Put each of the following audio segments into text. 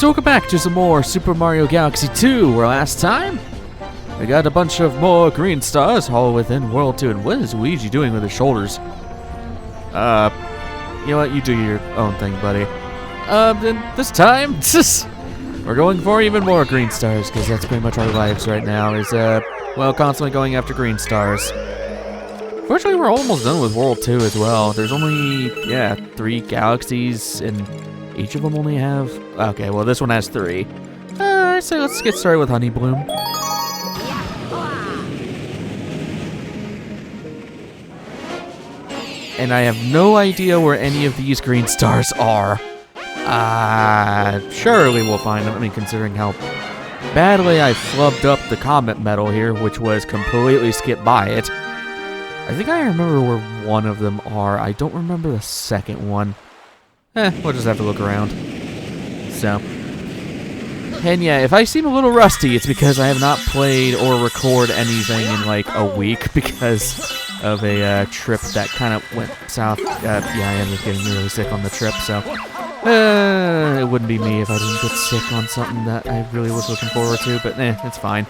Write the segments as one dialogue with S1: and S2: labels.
S1: So welcome back to some more Super Mario Galaxy 2, where last time we got a bunch of more green stars all within World 2. And what is Luigi doing with his shoulders? You know what? You do your own thing, buddy. Then this time, we're going for even more green stars, because that's pretty much our lives right now, is, well, constantly going after green stars. Fortunately, we're almost done with World 2 as well. There's only, 3 galaxies, and each of them only have... Okay, well, this one has 3. I'd say let's get started with Honey Bloom. And I have no idea where any of these green stars are. Surely we'll find them. I mean, considering how badly I flubbed up the Comet Medal here, which was completely skipped by it. I think I remember where one of them are. I don't remember the second one. We'll just have to look around. So. And yeah, if I seem a little rusty, it's because I have not played or recorded anything in like a week because of a trip that kind of went south. Yeah, I ended up getting really sick on the trip, so. It wouldn't be me if I didn't get sick on something that I really was looking forward to, but it's fine.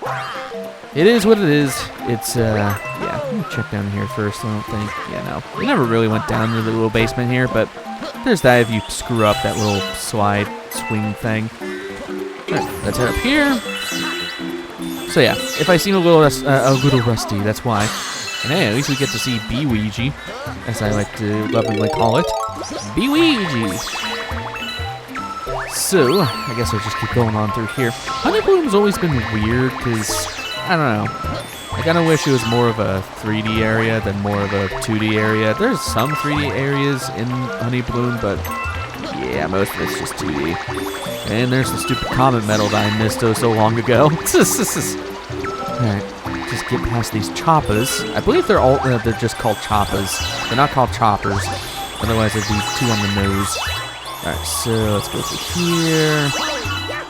S1: It is what it is. It's, yeah, let me check down here first. I don't think, no. We never really went down to the little basement here, but there's that if you screw up that little slide swing thing. Alright, let's head up here. So yeah, if I seem a little rusty, that's why. And hey, at least we get to see B-Ouija, as I like to lovingly call it. B-Ouija! So, I guess I'll just keep going on through here. Honey Bloom's always been weird, because, I don't know. I kind of wish it was more of a 3D area than more of a 2D area. There's some 3D areas in Honey Bloom, but yeah, most of it's just 2D. And there's the stupid Comet Medal that I missed so long ago. Alright, just get past these choppas. I believe they're just called choppas. They're not called choppers. Otherwise, it'd be too on the nose. Alright, so let's go through here.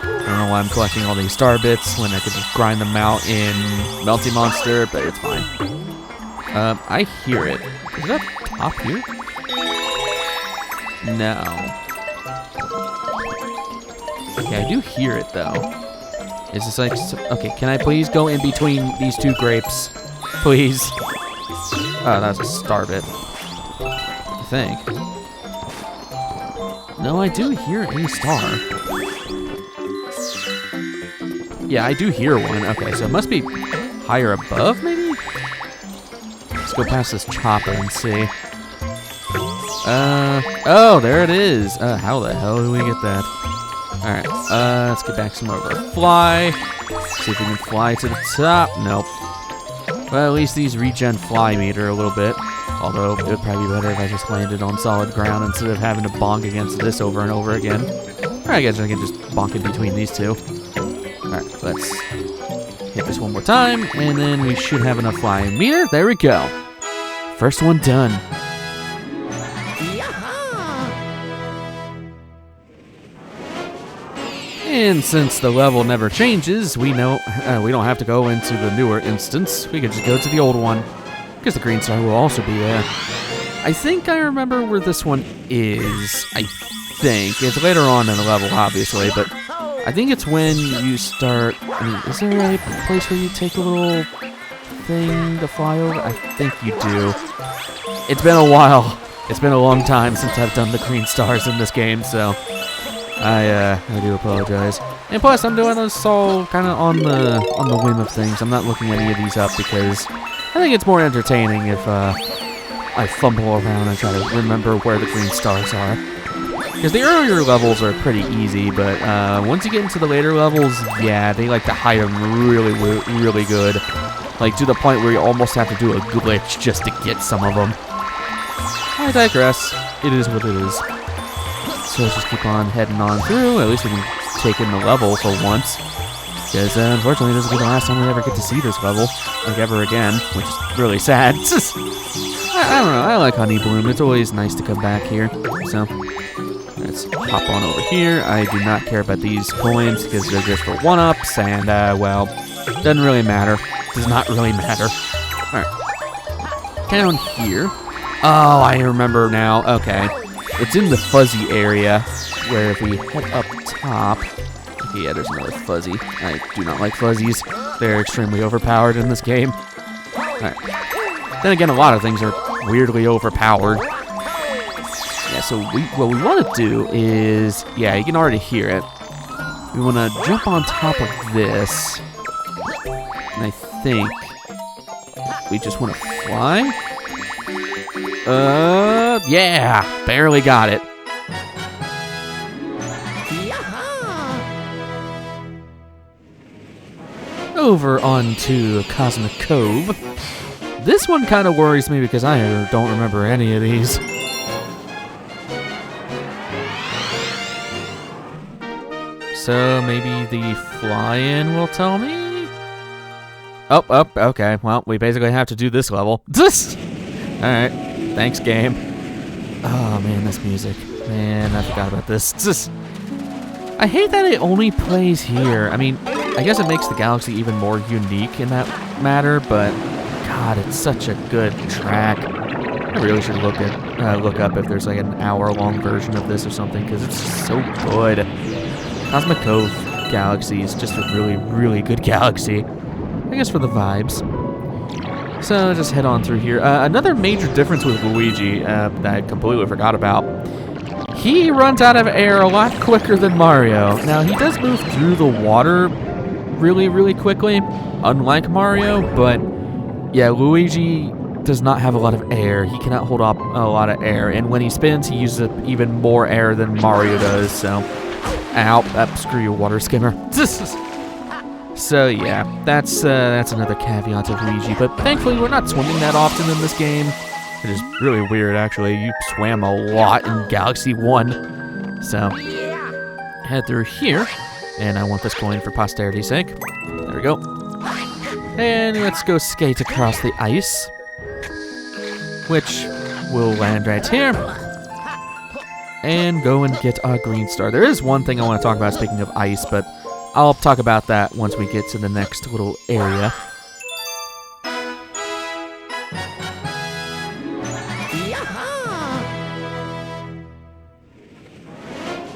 S1: I don't know why I'm collecting all these star bits when I could just grind them out in Melty Monster, but it's fine. I hear it. Is it up top here? No. Okay, I do hear it though. Is this like... Okay, can I please go in between these two grapes? Please. Oh, that's a star bit. I think. No, I do hear a star. Yeah, I do hear one. Okay, so it must be higher above, maybe? Let's go past this chopper and see. Oh, there it is. How the hell do we get that? Alright, let's get back some more of our fly. See if we can fly to the top. Nope. Well, at least these regen fly meter a little bit. Although, it would probably be better if I just landed on solid ground instead of having to bonk against this over and over again. Alright, I guess I can just bonk in between these two. Alright, let's hit this one more time, and then we should have enough flying meter. There we go. First one done. And since the level never changes, we know we don't have to go into the newer instance. We can just go to the old one, because the green star will also be there. I think I remember where this one is. I think it's later on in the level, obviously, but I think it's when you start. I mean, is there a place where you take a little thing to fly over? I think you do. It's been a while. It's been a long time since I've done the green stars in this game, so I do apologize. And plus, I'm doing this all kind of on the whim of things. I'm not looking any of these up because I think it's more entertaining if I fumble around and try to remember where the green stars are. Because the earlier levels are pretty easy, but once you get into the later levels, yeah, they like to hide them really, really good. Like, to the point where you almost have to do a glitch just to get some of them. I digress. It is what it is. So let's just keep on heading on through. At least we can take in the level for once. Because, unfortunately, this will be the last time we ever get to see this level. Like, ever again. Which is really sad. I don't know. I like Honey Bloom. It's always nice to come back here. So let's hop on over here. I do not care about these coins because they're just for one-ups, and, well, doesn't really matter. Does not really matter. Alright. Down here. Oh, I remember now. Okay. It's in the fuzzy area, where if we head up top... Okay, yeah, there's another fuzzy. I do not like fuzzies. They're extremely overpowered in this game. Alright. Then again, a lot of things are weirdly overpowered. Yeah, so what we want to do is... Yeah, you can already hear it. We want to jump on top of this. And I think... we just want to fly? Yeah! Barely got it. Over onto Cosmic Cove. This one kind of worries me because I don't remember any of these. So maybe the fly-in will tell me? Oh, okay. Well, we basically have to do this level. Alright. Thanks, game. Oh, man, this music. Man, I forgot about this. I hate that it only plays here. I mean, I guess it makes the Galaxy even more unique in that matter, but God, it's such a good track. I really should look up if there's like an hour-long version of this or something, because it's so good. Cosmic Cove Galaxy is just a really, really good galaxy. I guess for the vibes. So just head on through here. Another major difference with Luigi that I completely forgot about. He runs out of air a lot quicker than Mario. Now, he does move through the water really, really quickly, unlike Mario, but yeah, Luigi does not have a lot of air. He cannot hold up a lot of air, and when he spins, he uses even more air than Mario does, so... Ow, screw you, water skimmer. So yeah, that's another caveat of Luigi, but thankfully we're not swimming that often in this game. It is really weird, actually. You swam a lot in Galaxy 1. So, head through here, and I want this coin for posterity's sake. There we go. And let's go skate across the ice, which will land right here. And go and get our green star. There is one thing I want to talk about speaking of ice, but I'll talk about that once we get to the next little area.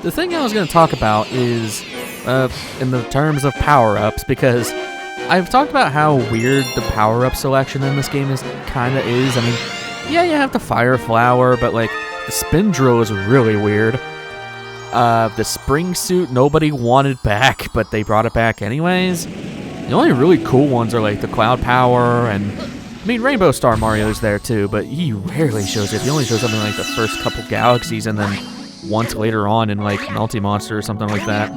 S1: The thing I was going to talk about is in the terms of power-ups, because I've talked about how weird the power-up selection in this game kind of is. I mean, yeah, you have the fire flower, but like the spin drill is really weird. The spring suit nobody wanted back, but they brought it back anyways. The only really cool ones are like the cloud power, and I mean Rainbow Star Mario's there too, but he rarely shows it. He only shows up in like the first couple galaxies, and then once later on in like Melty Monster or something like that.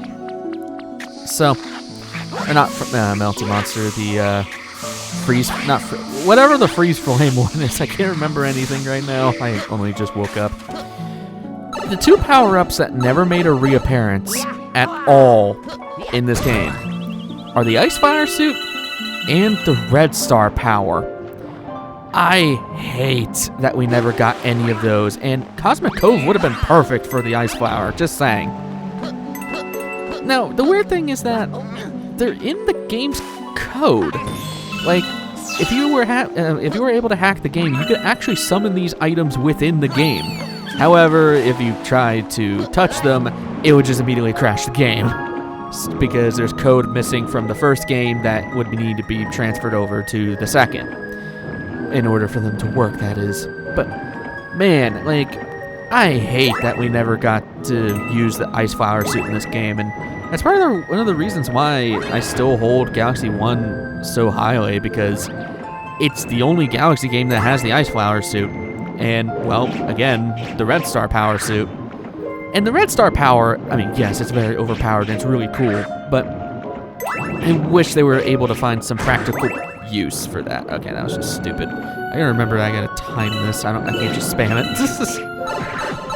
S1: So, or not Melty Monster, the whatever the freeze flame one is. I can't remember anything right now. I only just woke up. The two power-ups that never made a reappearance at all in this game are the Ice Fire Suit and the Red Star Power. I hate that we never got any of those, and Cosmic Cove would have been perfect for the Ice Flower, just saying. Now, the weird thing is that they're in the game's code. Like, if you were able to hack the game, you could actually summon these items within the game. However, if you tried to touch them, it would just immediately crash the game, because there's code missing from the first game that would need to be transferred over to the second. In order for them to work, that is. But, man, like, I hate that we never got to use the Ice Flower suit in this game, and that's part of one of the reasons why I still hold Galaxy 1 so highly, because it's the only Galaxy game that has the Ice Flower suit, and, well, again, the Red Star Power suit. And the Red Star Power, I mean, yes, it's very overpowered, and it's really cool, but I wish they were able to find some practical use for that. Okay, that was just stupid. I gotta remember I gotta time this. I can't just spam it.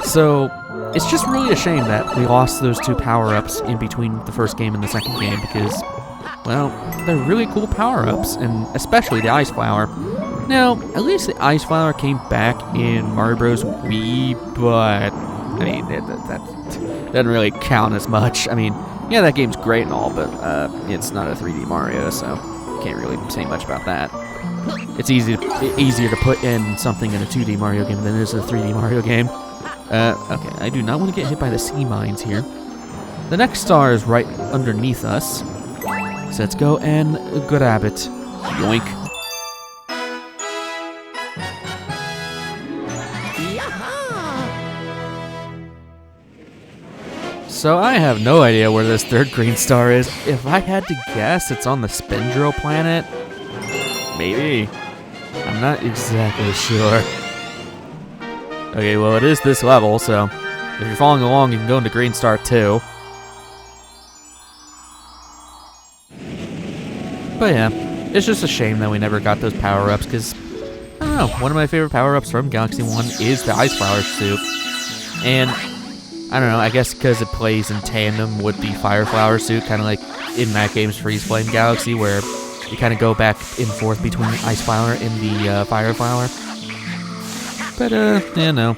S1: So, it's just really a shame that we lost those two power-ups in between the first game and the second game, because, well, they're really cool power-ups, and especially the Ice Flower. Now, at least the Ice Flower came back in Mario Bros. Wii, but, I mean, that doesn't really count as much. I mean, yeah, that game's great and all, but it's not a 3D Mario, so can't really say much about that. It's easier to put in something in a 2D Mario game than it is a 3D Mario game. Okay, I do not want to get hit by the sea mines here. The next star is right underneath us. So let's go and grab it. Yoink. So I have no idea where this third green star is. If I had to guess, it's on the Spindrill planet. Maybe. I'm not exactly sure. Okay, well it is this level, so if you're following along, you can go into Green Star 2. But yeah, it's just a shame that we never got those power-ups, because, I don't know, one of my favorite power-ups from Galaxy 1 is the Ice Flower suit. And, I don't know, I guess because it plays in tandem with the Fire Flower suit, kind of like in that game's Freeze Flame Galaxy, where you kind of go back and forth between the Ice Flower and the Fire Flower. But, yeah, no.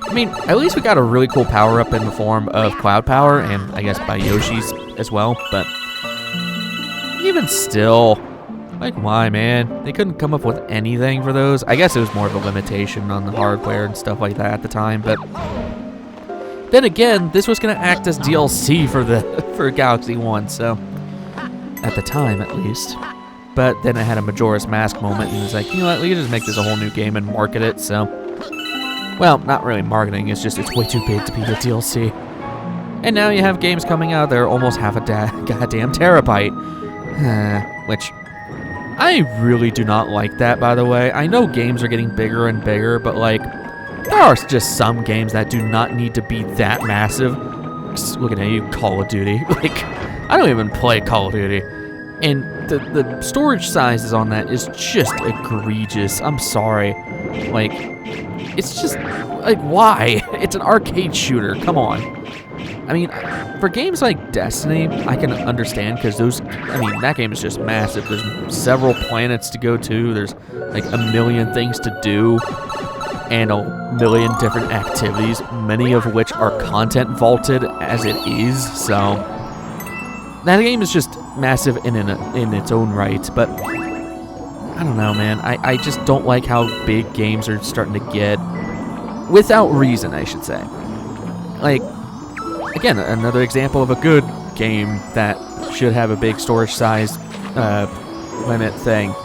S1: I mean, at least we got a really cool power-up in the form of Cloud Power, and I guess by Yoshi's as well, but even still, like, why, man? They couldn't come up with anything for those. I guess it was more of a limitation on the hardware and stuff like that at the time, but then again, this was going to act as DLC for Galaxy 1, so at the time, at least. But then it had a Majora's Mask moment, and it was like, you know what, we can just make this a whole new game and market it, so. Well, not really marketing, it's just it's way too big to be the DLC. And now you have games coming out that are almost half a goddamn terabyte. Which, I really do not like that, by the way. I know games are getting bigger and bigger, but like, there are just some games that do not need to be that massive. Just looking at you, Call of Duty. Like, I don't even play Call of Duty. And the storage sizes on that is just egregious. I'm sorry. Like, it's just, like, why? It's an arcade shooter. Come on. I mean, for games like Destiny, I can understand, because those, I mean, that game is just massive. There's several planets to go to. There's, like, a million things to do. And a million different activities, many of which are content vaulted as it is, so that game is just massive in its own right, but I don't know, man. I just don't like how big games are starting to get, without reason, I should say. Like, again, another example of a good game that should have a big storage size limit thing.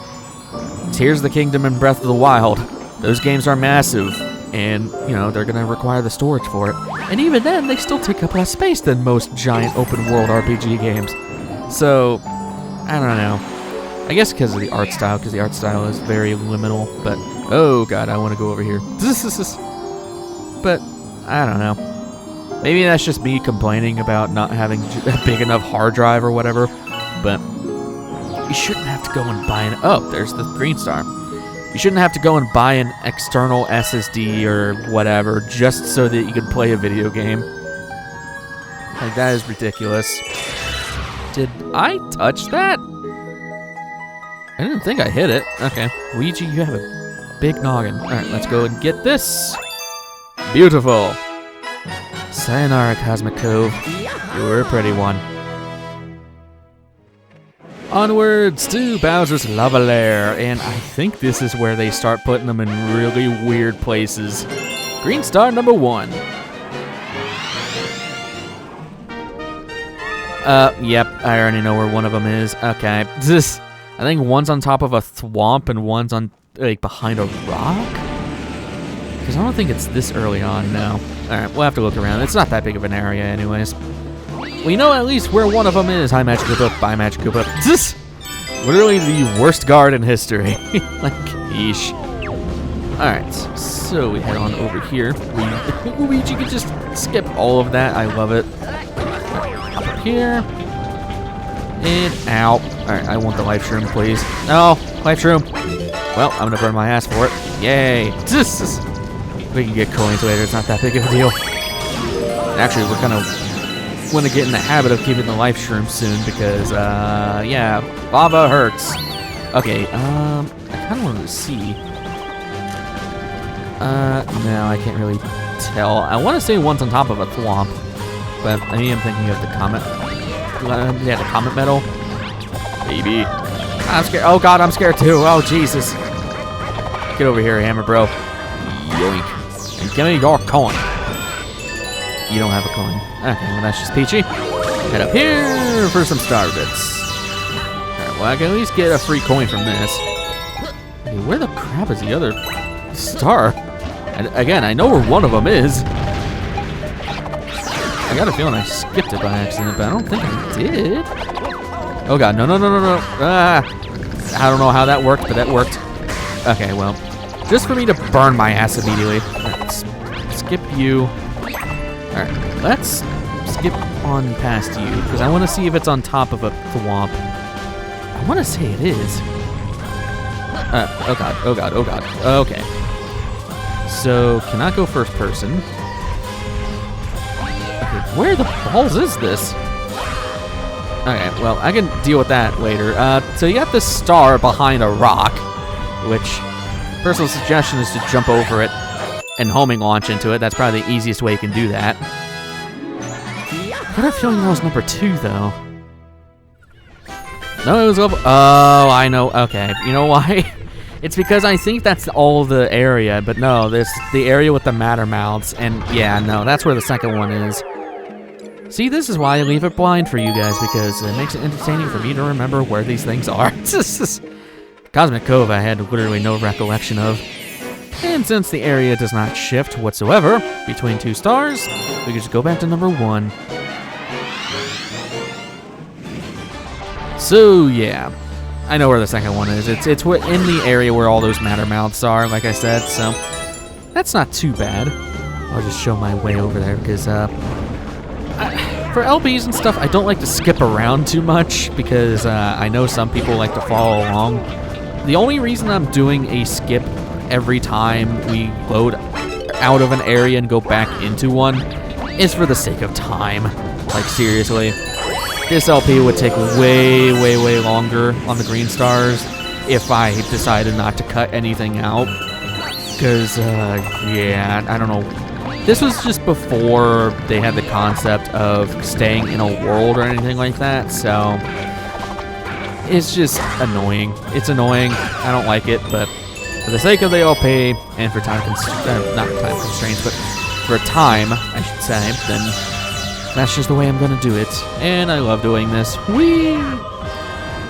S1: Tears of the Kingdom and Breath of the Wild. Those games are massive, and, you know, they're going to require the storage for it. And even then, they still take up less space than most giant open-world RPG games. So, I don't know. I guess because of the art style, because the art style is very liminal, but, oh god, I want to go over here. But, I don't know. Maybe that's just me complaining about not having a big enough hard drive or whatever, but you shouldn't have to go and buy an... Oh, there's the green star. You shouldn't have to go and buy an external SSD or whatever just so that you can play a video game. Like, that is ridiculous. Did I touch that? I didn't think I hit it. Okay. Luigi, you have a big noggin. Alright, let's go and get this. Beautiful. Sayonara, Cosmic Cove. You were a pretty one. Onwards to Bowser's Lava Lair, and I think this is where they start putting them in really weird places. Green star number 1. Yep, I already know where one of them is. Okay, I think one's on top of a swamp and one's on, like, behind a rock? Because I don't think it's this early on, no. Alright, we'll have to look around. It's not that big of an area anyways. We know at least where one of them is. Hi, Magic Koopa. Bye, Magic Koopa. Literally the worst guard in history. Like, yeesh. Alright, so we head on over here. Luigi can just skip all of that. I love it. Up here. And out. Alright, I want the life shroom, please. No, life shroom. Well, I'm gonna burn my ass for it. Yay. We can get coins later. It's not that big of a deal. Actually, we're kind of want to get in the habit of keeping the life shroom soon because, yeah, lava hurts. Okay, I kind of wanted to see. No, I can't really tell. I want to say one's on top of a thwomp, but I am thinking of the comet. Yeah, the comet medal. Maybe. I'm scared. Oh god, I'm scared too. Oh Jesus. Get over here, Hammer Bro. Yoink. And give me your coin. You don't have a coin. Okay, well that's just peachy. Head up here for some star bits. Alright, well I can at least get a free coin from this. Hey, where the crap is the other star? Again, I know where one of them is. I got a feeling I skipped it by accident, but I don't think I did. Oh god, no. Ah, I don't know how that worked, but that worked. Okay, well, just for me to burn my ass immediately. Let's skip you. Alright, let's skip on past you, because I want to see if it's on top of a thwomp. I want to say it is. Oh god. Okay. So, cannot go first person. Okay, where the balls is this? Okay, well, I can deal with that later. So you got this star behind a rock, which, personal suggestion is to jump over it and homing launch into it. That's probably the easiest way you can do that. I got a feeling that was number 2, though. No, it was level... Oh, I know. Okay, you know why? It's because I think that's all the area, but no, this the area with the matter mouths, and yeah, no, that's where the second one is. See, this is why I leave it blind for you guys, because it makes it entertaining for me to remember where these things are. Cosmic Cove I had literally no recollection of. And since the area does not shift whatsoever between 2 stars, we can just go back to number 1. So, yeah. I know where the second one is. It's in the area where all those matter mouths are, like I said, so that's not too bad. I'll just show my way over there because for LBs and stuff, I don't like to skip around too much because I know some people like to follow along. The only reason I'm doing a skip every time we load out of an area and go back into one is for the sake of time. Like, seriously. This LP would take way longer on the green stars if I decided not to cut anything out. Because, yeah, I don't know. This was just before they had the concept of staying in a world or anything like that, so it's just annoying. It's annoying. I don't like it, but for the sake of the LP and for time not time constraints, but for time, I should say, then that's just the way I'm gonna do it, and I love doing this. Whee!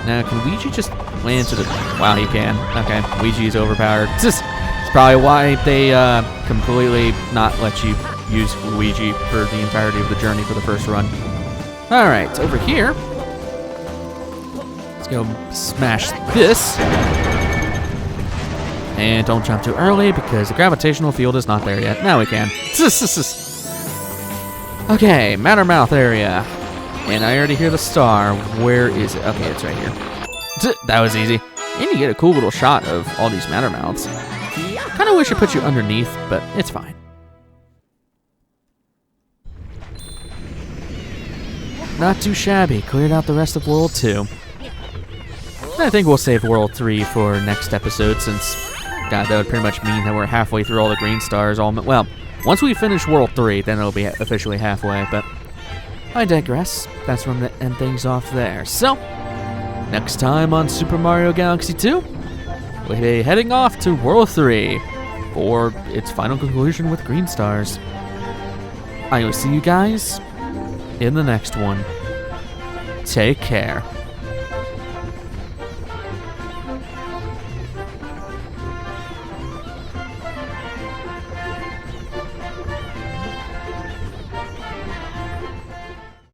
S1: Now, can Ouija just land to the... Wow, he can. Okay, Ouija's overpowered. It's probably why they completely not let you use Ouija for the entirety of the journey for the first run. Alright, over here. Let's go smash this. And don't jump too early, because the gravitational field is not there yet. Now we can. Okay, Mattermouth area. And I already hear the star. Where is it? Okay, it's right here. That was easy. And you get a cool little shot of all these Mattermouths. Kind of wish I put you underneath, but it's fine. Not too shabby. Cleared out the rest of World 2. I think we'll save World 3 for next episode, since, God, that would pretty much mean that we're halfway through all the green stars. Well, once we finish World 3, then it'll be officially halfway, but I digress. That's when I'm going to end things off there. So, next time on Super Mario Galaxy 2, we'll be heading off to World 3 for its final conclusion with green stars. I will see you guys in the next one. Take care.